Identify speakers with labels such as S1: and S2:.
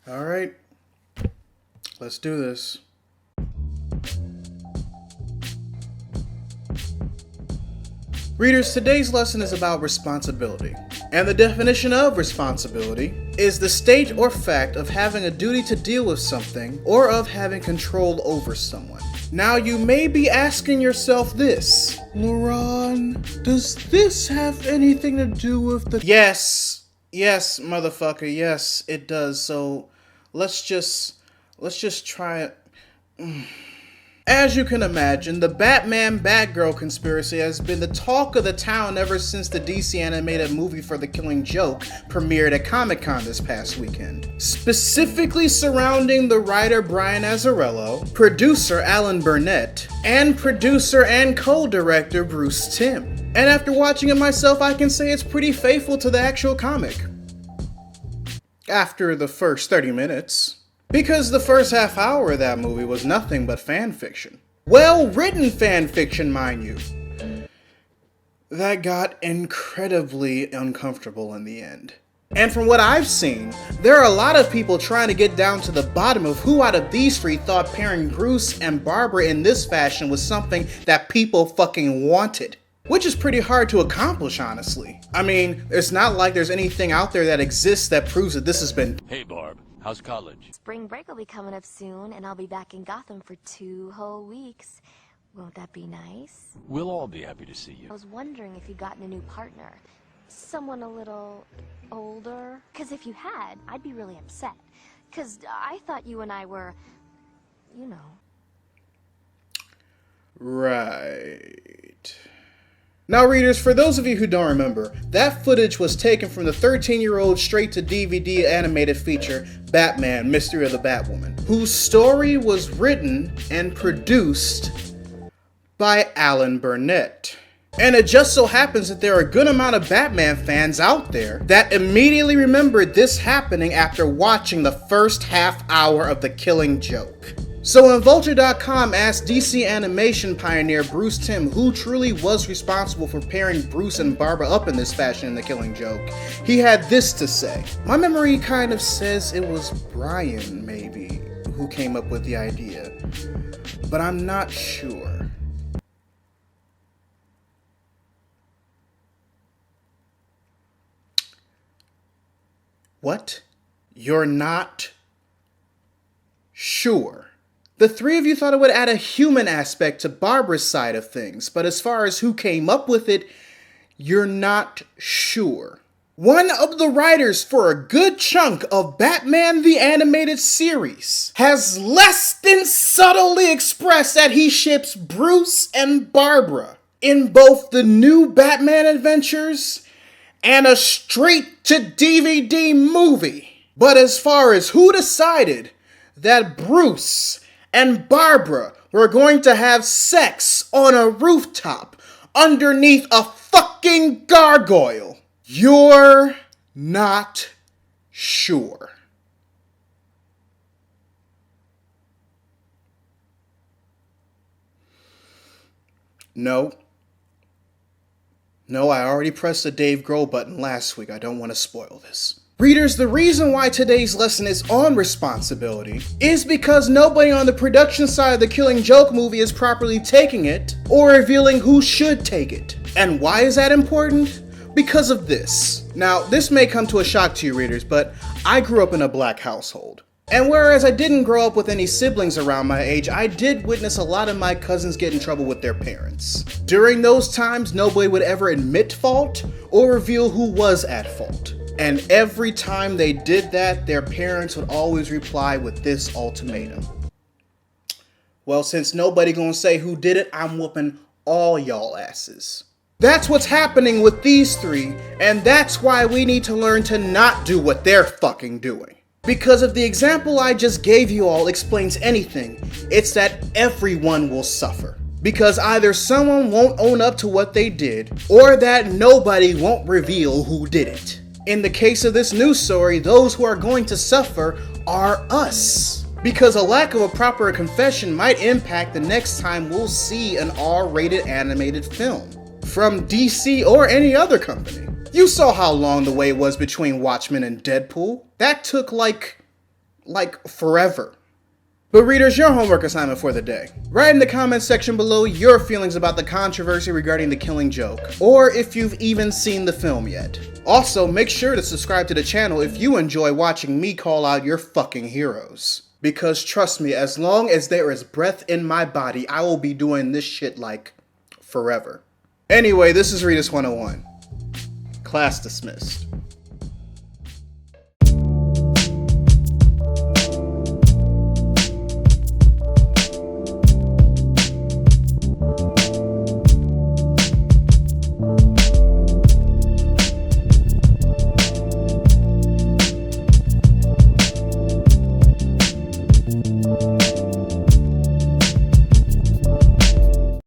S1: All right, let's do this. Readers, today's lesson is about responsibility. And the definition of responsibility is the state or fact of having a duty to deal with something or of having control over someone. Now you may be asking yourself this, LeRon, does this have anything to do with the... Yes, motherfucker, yes, it does. So let's just try it. As you can imagine, the Batman-Batgirl conspiracy has been the talk of the town ever since the DC animated movie for The Killing Joke premiered at Comic-Con this past weekend. Specifically surrounding the writer Brian Azzarello, producer Alan Burnett, and producer and co-director Bruce Timm. And after watching it myself, I can say it's pretty faithful to the actual comic. After the first 30 minutes. Because the first half hour of that movie was nothing but fan fiction. Well-written fan fiction, mind you. That got incredibly uncomfortable in the end. And from what I've seen, there are a lot of people trying to get down to the bottom of who out of these three thought pairing Bruce and Barbara in this fashion was something that people fucking wanted. Which is pretty hard to accomplish, honestly. I mean, it's not like there's anything out there that exists that proves that this has been...
S2: Hey Barb, how's college?
S3: Spring break will be coming up soon, and I'll be back in Gotham for 2 whole weeks. Won't that be nice?
S2: We'll all be happy to see you.
S3: I was wondering if you'd gotten a new partner. Someone a little older? Because if you had, I'd be really upset. Because I thought you and I were, you know.
S1: Right. Now readers, for those of you who don't remember, that footage was taken from the 13-year-old straight-to-DVD animated feature, Batman, Mystery of the Batwoman, whose story was written and produced by Alan Burnett. And it just so happens that there are a good amount of Batman fans out there that immediately remembered this happening after watching the first half hour of The Killing Joke. So when Vulture.com asked DC animation pioneer Bruce Timm who truly was responsible for pairing Bruce and Barbara up in this fashion in The Killing Joke, he had this to say. My memory kind of says it was Brian, maybe, who came up with the idea, but I'm not sure. What? You're not sure? The three of you thought it would add a human aspect to Barbara's side of things, but as far as who came up with it, you're not sure. One of the writers for a good chunk of Batman the Animated Series has less than subtly expressed that he ships Bruce and Barbara in both the new Batman adventures and a straight-to-DVD movie. But as far as who decided that Bruce and Barbara were going to have sex on a rooftop underneath a fucking gargoyle, you're not sure. No, I already pressed the Dave Grohl button last week. I don't want to spoil this. Readers, the reason why today's lesson is on responsibility is because nobody on the production side of the Killing Joke movie is properly taking it or revealing who should take it. And why is that important? Because of this. Now, this may come to a shock to you readers, but I grew up in a black household. And whereas I didn't grow up with any siblings around my age, I did witness a lot of my cousins get in trouble with their parents. During those times, nobody would ever admit fault or reveal who was at fault. And every time they did that, their parents would always reply with this ultimatum. Well, since nobody gonna say who did it, I'm whooping all y'all asses. That's what's happening with these three, and that's why we need to learn to not do what they're fucking doing. Because if the example I just gave you all explains anything, it's that everyone will suffer. Because either someone won't own up to what they did, or that nobody won't reveal who did it. In the case of this news story, those who are going to suffer are us. Because a lack of a proper confession might impact the next time we'll see an R-rated animated film. From DC or any other company. You saw how long the wait was between Watchmen and Deadpool. That took like like forever. But readers, your homework assignment for the day. Write in the comments section below your feelings about the controversy regarding The Killing Joke, or if you've even seen the film yet. Also, make sure to subscribe to the channel if you enjoy watching me call out your fucking heroes. Because trust me, as long as there is breath in my body, I will be doing this shit like forever. Anyway, this is Readus 101. Class dismissed.